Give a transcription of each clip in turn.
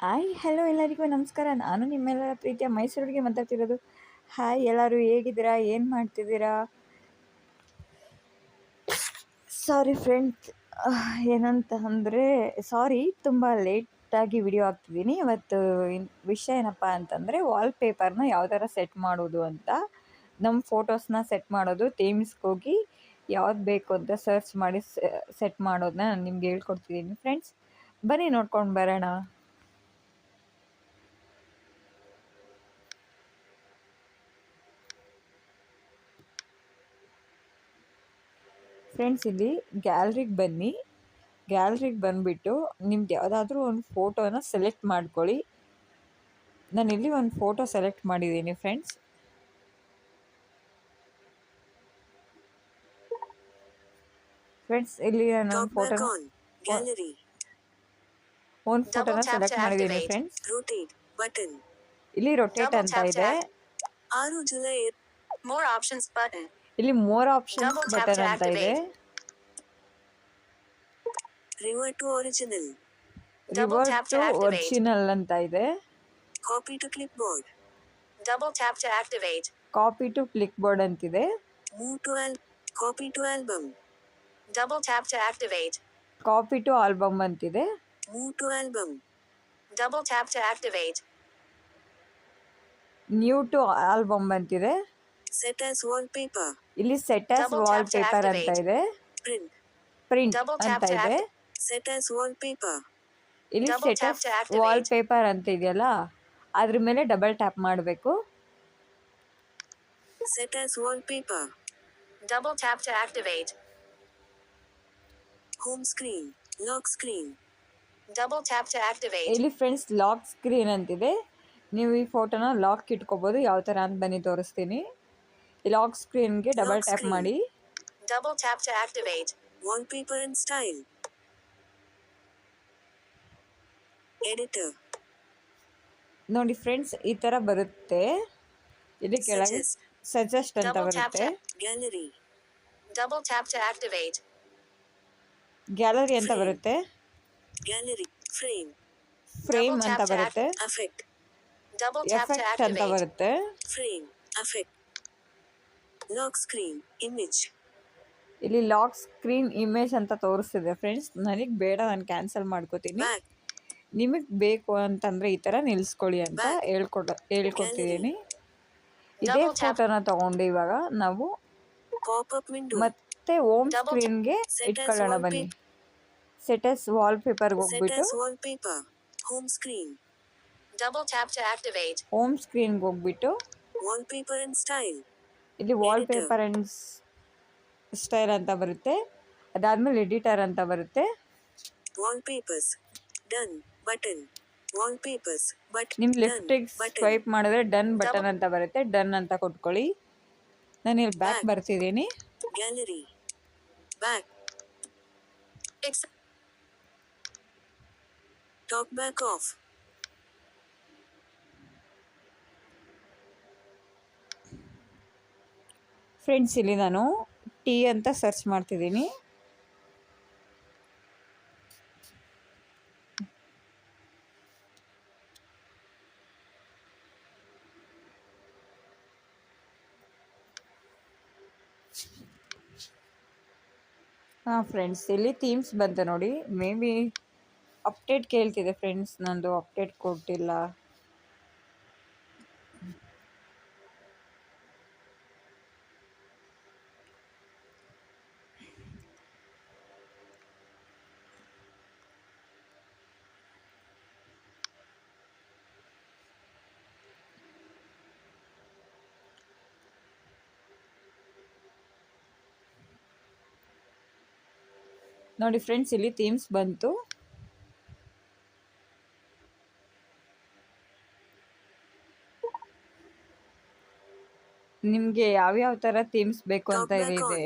Hi hello ಎಲ್ಲರಿಗೂ ನಮಸ್ಕಾರ. ನಾನು ನಿಮ್ಮೆಲ್ಲರ ಪ್ರೀತಿಯ ಮೈಸೂರಿಗೆ ಮಾತಾಡ್ತಿರೋದು. ಹಾಯ್ ಎಲ್ಲರೂ ಹೇಗಿದ್ದೀರಾ, ಏನು ಮಾಡ್ತಿದ್ದೀರಾ? ಸಾರಿ ಫ್ರೆಂಡ್ಸ್, ಏನಂತ ಅಂದರೆ ತುಂಬ ಲೇಟಾಗಿ ವಿಡಿಯೋ ಹಾಕ್ತಿದ್ದೀನಿ. ಇವತ್ತು ವಿಷಯ ಏನಪ್ಪ ಅಂತಂದರೆ ವಾಲ್ಪೇಪರ್ನ ಯಾವ ಥರ ಸೆಟ್ ಮಾಡೋದು ಅಂತ. ನಮ್ಮ ಫೋಟೋಸ್ನ ಸೆಟ್ ಮಾಡೋದು, ಥೀಮ್ಸ್ಗೆ ಹೋಗಿ ಯಾವ್ದು ಬೇಕು ಅಂತ ಸರ್ಚ್ ಮಾಡಿ ಸೆಟ್ ಮಾಡೋದನ್ನ ನಾನು ನಿಮ್ಗೆ ಹೇಳ್ಕೊಡ್ತಿದ್ದೀನಿ ಫ್ರೆಂಡ್ಸ್. ಬನ್ನಿ ನೋಡ್ಕೊಂಡು ಬರೋಣ. ಫ್ರೆಂಡ್ಸ್, ಇಲ್ಲಿ ಗ್ಯಾಲ್ರಿಗೆ ಬನ್ನಿ. ಗ್ಯಾಲ್ರಿಗೆ ಬಂದುಬಿಟ್ಟು ನಿಮ್ದು ಯಾವುದಾದ್ರೂ ಒಂದು ಫೋಟೋನ ಸೆಲೆಕ್ಟ್ ಮಾಡ್ಕೊಳ್ಳಿ. ನಾನಿಲ್ಲಿ ಒಂದು ಫೋಟೋ ಸೆಲೆಕ್ಟ್ ಮಾಡಿದ್ದೀನಿ ಫ್ರೆಂಡ್ಸ್. ಇಲ್ಲಿ ನಾನು ಒಂದು ಫೋಟೋನ ಸೆಲೆಕ್ಟ್ ಮಾಡಿದ್ದೀನಿ ಫ್ರೆಂಡ್ಸ್. ಇಲ್ಲಿ ರೊಟೇಟ್ ಅಂತ ಇದೆ. ಇಲ್ಲಿ ಮೋರ್ ಆಪ್ಷನ್ಸ್ ಬಟನ್ ಅಂತ ಇದೆ. ರಿವರ್ಟ್ ಟು ಒರಿಜಿನಲ್ ಅಂತ ಇದೆ. ಕಾಪಿ ಟು ಕ್ಲಿಕ್ ಬೋರ್ಡ್ ಅಂತಿದೆ. ಕಾಪಿ ಟು ಆಲ್ಬಮ್ ಅಂತಿದೆ. ನ್ಯೂ ಟು ಆಲ್ಬಮ್ ಅಂತಿದೆ. ಇಲ್ಲಿ ಸೆಟ್ ಆಸ್ ವಾಲ್ ಪೇಪರ್ ಅಂತ ಇದೆ. ಪ್ರಿಂಟ್ ಅಂತ ಇದೆ. ಇಲ್ಲಿ ಸೆಟ್ ಆಸ್ ವಾಲ್ ಪೇಪರ್ ಅಂತ ಇದೆಯಲ್ಲ, ಅದ್ರ ಮೇಲೆ ಡಬಲ್ ಟ್ಯಾಪ್ ಮಾಡಬೇಕು. Set as wallpaper. Double tap to activate. Home screen, lock screen. Double tap to activate. ಇಲ್ಲಿ ಫ್ರೆಂಡ್ಸ್ ಲಾಕ್ ಸ್ಕ್ರೀನ್ ಅಂತಿದೆ. ನೀವು ಈ ಫೋಟೋನ ಲಾಕ್ ಇಟ್ಕೋಬಹುದು. ಯಾವ ಥರ ಅಂತ ಬನ್ನಿ ತೋರಿಸ್ತೀನಿ. ಲಾಕ್ ಸ್ಕ್ರೀನ್ಗೆ ಡಬಲ್ ಟ್ಯಾಪ್ ಮಾಡಿ. Double tap to activate. Wallpaper and style. Editor. ನೋಡಿ ಫ್ರೆಂಡ್ಸ್, ಈ ಥರ ಬರುತ್ತೆ. ಇಲ್ಲಿ ಕೆಳಗೆ ಸಜೆಸ್ಟ್ ಅಂತ ಬರುತ್ತೆ. Gallery. Double tap to activate. Gallery ಅಂತ ಬರುತ್ತೆ. ಗ್ಯಾಲರಿ. ಫ್ರೇಮ್ ಅಂತ ಬರುತ್ತೆ. ಎಫೆಕ್ಟ್ ಅಂತ ಬರುತ್ತೆ. Frame, effect. Lock screen, image. ಇಲ್ಲಿ ಲಾಕ್ ಸ್ಕ್ರೀನ್ ಇಮೇಜ್ ಅಂತ ತೋರಿಸ್ತಿದೆ ಫ್ರೆಂಡ್ಸ್. ನನಗೆ ಬೇಡ, ನಾನು ಕ್ಯಾನ್ಸಲ್ ಮಾಡ್ಕೋತೀನಿ. ನಿಮಗೆ ಬೇಕು ಅಂತಂದರೆ ಈ ಥರ ನಿಲ್ಲಿಸ್ಕೊಳ್ಳಿ ಅಂತ ಹೇಳ್ಕೊಡ್ತಿದ್ದೀನಿ. ಇದೇ ಫೋಟೋನ ತಗೊಂಡು ಇವಾಗ ನಾವು ಮತ್ತೆ ಹೋಮ್ ಸ್ಕ್ರೀನ್ಗೆ ಇಟ್ಕೊಳ್ಳೋಣ ಬನ್ನಿ. ಸೆಟ್ ಆಸ್ ವಾಲ್ ಪೇಪರ್ಗೆ ಹೋಗ್ಬಿಟ್ಟು home screen. Double tap to activate. Home ಸ್ಕ್ರೀನ್ಗೆ ಹೋಗ್ಬಿಟ್ಟು ವಾಲ್ಪೇಪರ್ ಅಂಡ್ ಸ್ಟೈಲ್. ಇಲ್ಲಿ ವಾಲ್ಪೇಪರ್ ಅಂಡ್ ಸ್ಟೈಲ್ ಅಂತ ಬರುತ್ತೆ. ಅದಾದ್ಮೇಲೆ ಎಡಿಟರ್ ಅಂತ ಬರುತ್ತೆ. Wallpapers, done button. Wallpapers but ನಿಮ್ಮ ಲೆಫ್ಟಿಗೆ ಸ್ವೈಪ್ ಮಾಡಿದ್ರೆ ಡನ್ ಬಟನ್ ಅಂತ ಬರುತ್ತೆ. ಡನ್ ಅಂತ ಕೊಟ್ಕೊಳ್ಳಿ. ನಾನು ಇಲ್ಲಿ ಬ್ಯಾಕ್ ಬರ್ತಿದ್ದೀನಿ. Gallery, back. Talk back off. Friends, ಇಲ್ಲಿ ನಾನು ಟೀ ಅಂತ ಸರ್ಚ್ ಮಾಡ್ತಿದ್ದೀನಿ. ಹಾಂ ಫ್ರೆಂಡ್ಸ್, ಇಲ್ಲಿ ಥೀಮ್ಸ್ ಬಂತು ನೋಡಿ. ಮೇ ಬಿ ಅಪ್ಡೇಟ್ ಕೇಳ್ತಿದೆ ಫ್ರೆಂಡ್ಸ್. ನಂದು ಅಪ್ಡೇಟ್ ಕೊಟ್ಟಿಲ್ಲ. ನೋಡಿ ಫ್ರೆಂಡ್ಸ್, ಇಲ್ಲಿ ಥೀಮ್ಸ್ ಬಂತು. ನಿಮಗೆ ಯಾವ್ಯಾವ ಥರ ಥೀಮ್ಸ್ ಬೇಕು ಅಂತ ಇದೆ.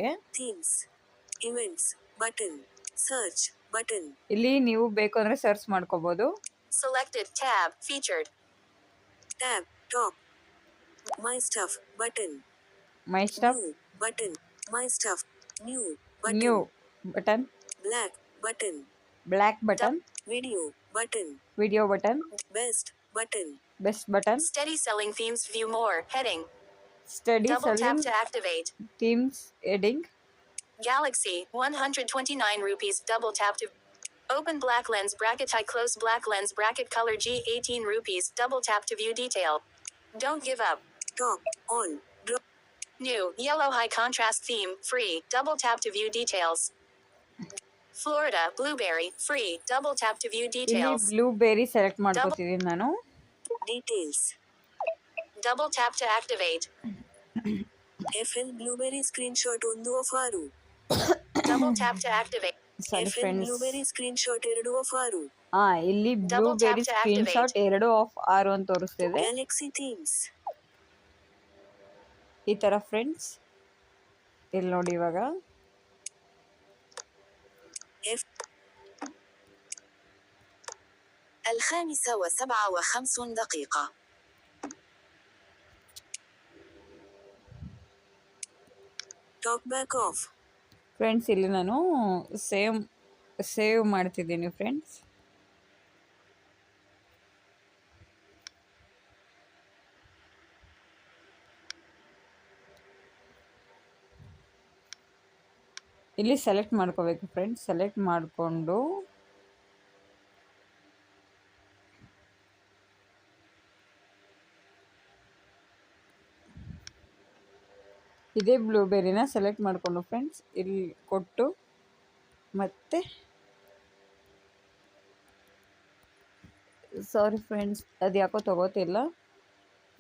ಇಲ್ಲಿ ನೀವು ಬೇಕು ಅಂದರೆ ಸರ್ಚ್ ಮಾಡ್ಕೋಬಹುದು. Selected tab featured. Tab top. My stuff button. My stuff button. My stuff new button. New button. Black button. Black button. Video button, video button, best button, best button, steady selling themes, view more, heading, steady double tap selling to activate, themes heading, Galaxy 129 rupees, double tap to open black lens bracket, tie close black lens bracket, color G 18 rupees, double tap to view detail, don't give up, top, on, drop, new, yellow high contrast theme, free, double tap to view details, Florida, blueberry, free, double tap to view ಇಲ್ಲಿ details, blueberry select double ಮಾಡ್ಕೋತಿದ್ದೀನಿ ನಾನು. details, double tap to activate, FL blueberry screenshot 1 of 6, double tap to activate, sorry FL friends, blueberry screenshot 2 of 6, ಇಲ್ಲಿ double tap blueberry to screen activate, shot 2 of 6 ಅಂತ ತೋರಿಸ್ತಿದೆ. Galaxy themes, ಈ ಥರ friends, ಇಲ್ಲಿ ನೋಡಿ ಇವಾಗ F 5:57 talk back off, friends ಇಲ್ಲಿ ನಾನು save ಮಾಡ್ತಿದ್ದೀನಿ ಫ್ರೆಂಡ್ಸ್. ಇಲ್ಲಿ ಸೆಲೆಕ್ಟ್ ಮಾಡ್ಕೋಬೇಕು ಫ್ರೆಂಡ್ಸ್. ಸೆಲೆಕ್ಟ್ ಮಾಡಿಕೊಂಡು ಇದೇ ಬ್ಲೂಬೆರಿನ ಸೆಲೆಕ್ಟ್ ಮಾಡಿಕೊಂಡು ಫ್ರೆಂಡ್ಸ್ ಇಲ್ಲಿ ಕೊಟ್ಟು ಮತ್ತೆ ಸಾರಿ ಫ್ರೆಂಡ್ಸ್, ಅದು ಯಾಕೋ ತಗೋತಿಲ್ಲ.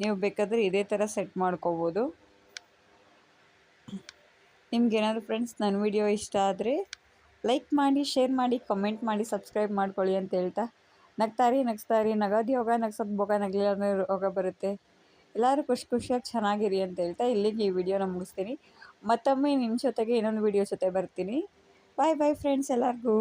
ನೀವು ಬೇಕಾದರೆ ಇದೇ ಥರ ಸೆಟ್ ಮಾಡ್ಕೋಬೋದು. ನಿಮ್ಗೇನಾದರೂ ಫ್ರೆಂಡ್ಸ್ ನನ್ನ ವಿಡಿಯೋ ಇಷ್ಟ ಆದರೆ ಲೈಕ್ ಮಾಡಿ, ಶೇರ್ ಮಾಡಿ, ಕಮೆಂಟ್ ಮಾಡಿ, ಸಬ್ಸ್ಕ್ರೈಬ್ ಮಾಡ್ಕೊಳ್ಳಿ ಅಂತ ಹೇಳ್ತಾ, ನಗ್ತಾರಿ ನಗೋದು ಯೋಗ, ನಗ್ಸೋದು ಭೋಗ, ನಗಲಿಲ್ಲ ಅನ್ನೋ ರೋಗ ಬರುತ್ತೆ. ಎಲ್ಲರೂ ಖುಷಿಯಾಗಿ ಚೆನ್ನಾಗಿರಿ ಅಂತ ಹೇಳ್ತಾ ಇಲ್ಲಿಗೆ ಈ ವಿಡಿಯೋನ ಮುಗಿಸ್ತೀನಿ. ಮತ್ತೊಮ್ಮೆ ನಿಮ್ಮ ಜೊತೆಗೆ ಇನ್ನೊಂದು ವಿಡಿಯೋ ಜೊತೆ ಬರ್ತೀನಿ. ಬಾಯ್ ಫ್ರೆಂಡ್ಸ್ ಎಲ್ಲರಿಗೂ.